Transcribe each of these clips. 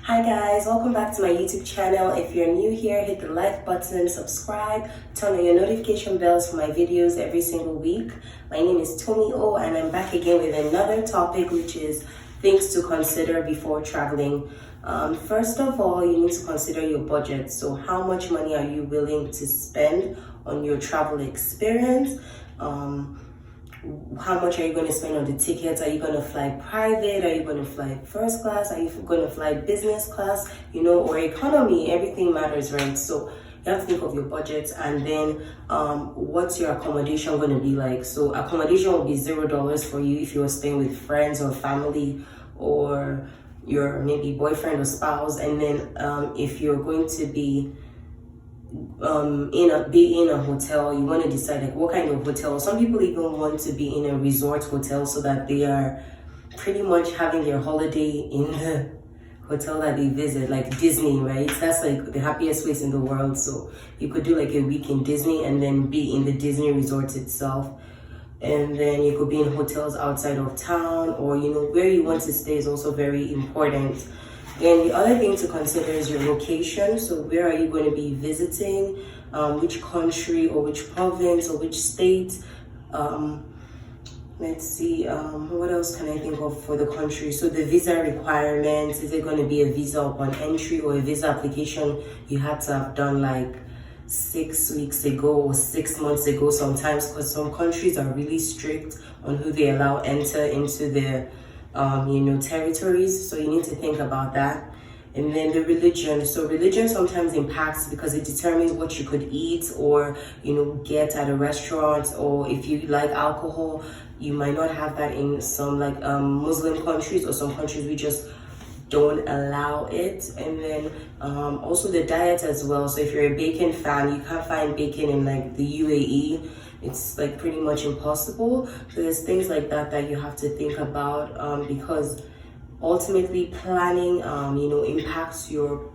Hi guys, welcome back to my YouTube channel. If you're new here, hit the like button, subscribe, turn on your notification bells for my videos every single week. My name is Tomi O and I'm back again with another topic, which is things to consider before traveling. First of all, you need to consider your budget. So how much money are you willing to spend on your travel experience? How much are you going to spend on the tickets? Are you going to fly private? Are you going to fly first class? Are you going to fly business class, or economy? Everything matters, right? So you have to think of your budget, and then what's your accommodation going to be like? So accommodation will be $0 for you if you're staying with friends or family or your maybe boyfriend or spouse. And then if you're going to be in a hotel, you want to decide like what kind of hotel. Some people even want to be in a resort hotel so that they are pretty much having their holiday in the hotel that they visit, like Disney, right? That's like the happiest place in the world. So you could do like a week in Disney and then be in the Disney resort itself, and then you could be in hotels outside of town, or where you want to stay is also very important. And the other thing to consider is your location. So where are you going to be visiting? Which country or which province or which state? Let's see, what else can I think of for the country? So the visa requirements, is it going to be a visa upon entry or a visa application you had to have done like 6 weeks ago or 6 months ago sometimes, because some countries are really strict on who they allow enter into their territories. So you need to think about that. And then the religion. So religion sometimes impacts because it determines what you could eat or get at a restaurant, or if you like alcohol, you might not have that in some like Muslim countries, or some countries we just don't allow it. And then also the diet as well. So if you're a bacon fan, you can't find bacon in like the UAE. It's like pretty much impossible. So there's things like that that you have to think about, because ultimately planning impacts your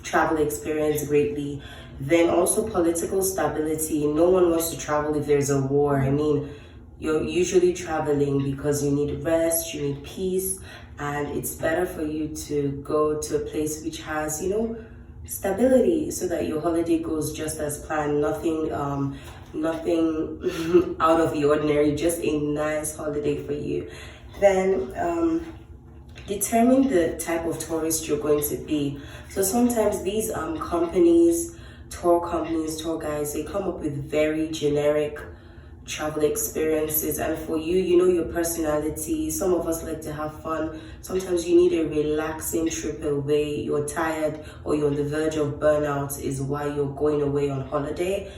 travel experience greatly. Then also political stability. No one wants to travel if there's a war. I mean, you're usually traveling because you need rest, you need peace, and it's better for you to go to a place which has stability, so that your holiday goes just as planned. Nothing out of the ordinary, just a nice holiday for you. Then determine the type of tourist you're going to be. So sometimes these tour companies, tour guides, they come up with very generic travel experiences, and for you, your personality. Some of us like to have fun. Sometimes you need a relaxing trip away. You're tired or you're on the verge of burnout is why you're going away on holiday.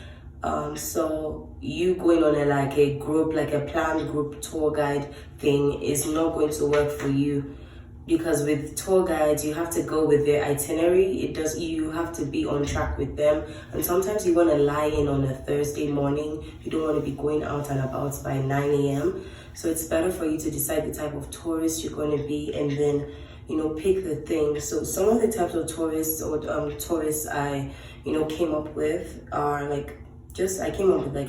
So you going on a planned group tour guide thing is not going to work for you, because with tour guides you have to go with their itinerary. You have to be on track with them, and sometimes you want to lie in on a Thursday morning. You don't want to be going out and about by 9 a.m. So it's better for you to decide the type of tourist you're going to be, and then pick the thing. So some of the types of tourists I came up with are I came up with I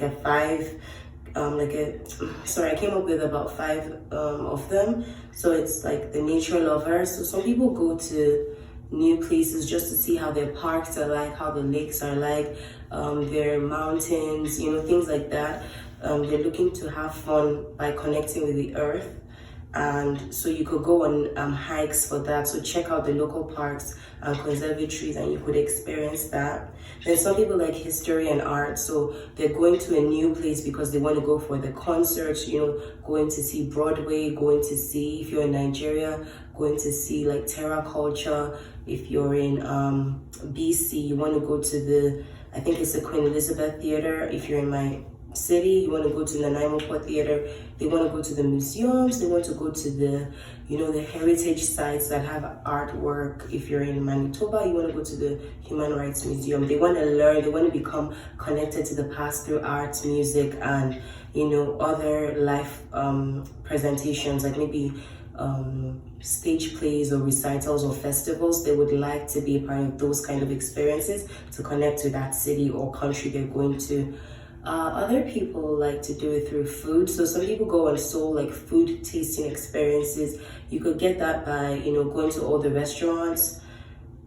came up with about 5 of them. So it's like the nature lovers. So some people go to new places just to see how their parks are like, how the lakes are like, their mountains, things like that. They're looking to have fun by connecting with the earth. And so you could go on hikes for that. So check out the local parks and conservatories, and you could experience that. Then some people like history and art, so they're going to a new place because they want to go for the concerts, going to see Broadway, going to see, if you're in Nigeria, going to see like Terra Culture. If you're in BC, you want to go to I think it's the Queen Elizabeth Theatre. If you're in my city, you want to go to the Nanaimo Port Theatre. They want to go to the museums. They want to go to the heritage sites that have artwork. If you're in Manitoba, you want to go to the Human Rights Museum. They want to learn. They want to become connected to the past through arts, music, and other life presentations, like maybe stage plays or recitals or festivals. They would like to be a part of those kind of experiences to connect to that city or country they're going to. Other people like to do it through food. So some people go on like food tasting experiences. You could get that by, going to all the restaurants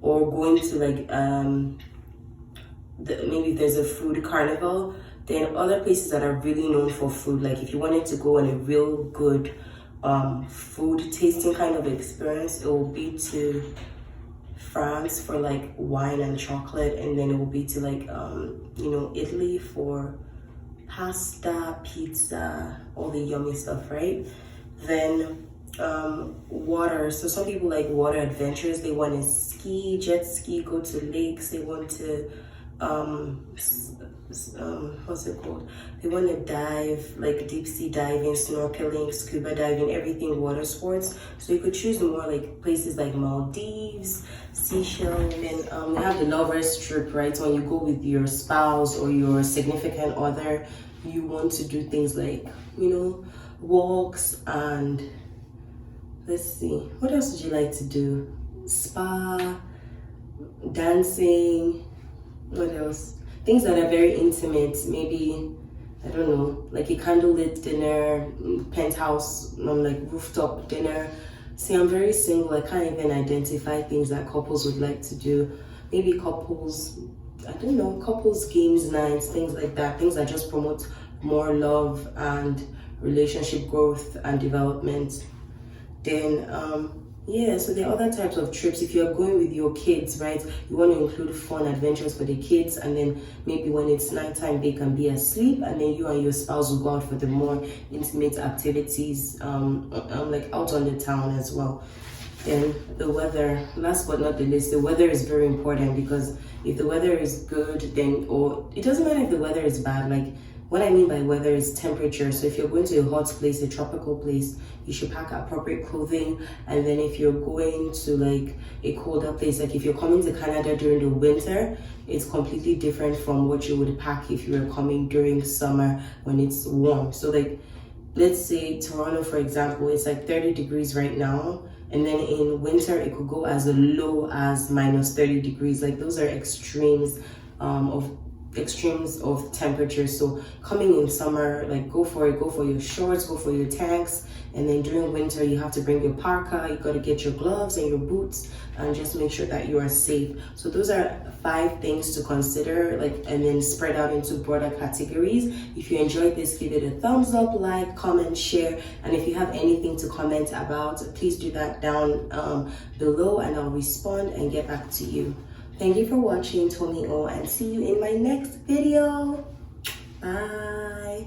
or going to like maybe if there's a food carnival. Then other places that are really known for food, like if you wanted to go on a real good food tasting kind of experience, it will be to France for like wine and chocolate, and then it will be to like you know, Italy for pasta, pizza, all the yummy stuff, right? Then water. So some people like water adventures. They want to ski, jet ski, go to lakes. They want to what's it called? They want to dive, like deep sea diving, snorkeling, scuba diving, everything water sports. So you could choose more like places like Maldives, Seychelles, and we have the lovers trip, right? When you go with your spouse or your significant other, you want to do things like, you know, walks and let's see, what else would you like to do? Spa, dancing, what else? Things that are very intimate, maybe, I don't know, like a candlelit dinner, penthouse, like rooftop dinner. See, I'm very single. I can't even identify things that couples would like to do. Maybe couples, I don't know, couples games nights, things like that. Things that just promote more love and relationship growth and development. Then yeah, so there are other types of trips. If you're going with your kids, right, you want to include fun adventures for the kids, and then maybe when it's nighttime they can be asleep, and then you and your spouse will go out for the more intimate activities like out on the town as well. Then the weather, last but not the least, the weather is very important, because if the weather is good, then, or it doesn't matter if the weather is bad, like what I mean by weather is temperature. So if you're going to a hot place, a tropical place, you should pack appropriate clothing. And then if you're going to like a colder place, like if you're coming to Canada during the winter, it's completely different from what you would pack if you were coming during summer when it's warm. So like, let's say Toronto, for example, it's like 30 degrees right now. And then in winter, it could go as low as minus 30 degrees. Like those are extremes of temperature. So coming in summer, like go for it, go for your shorts, go for your tanks. And then during winter, you have to bring your parka, you got to get your gloves and your boots, and just make sure that you are safe. So those are 5 things to consider, like, and then spread out into broader categories. If you enjoyed this, give it a thumbs up, like, comment, share, and if you have anything to comment about, please do that down below, and I'll respond and get back to you. Thank you for watching, Tommy O, and see you in my next video. Bye.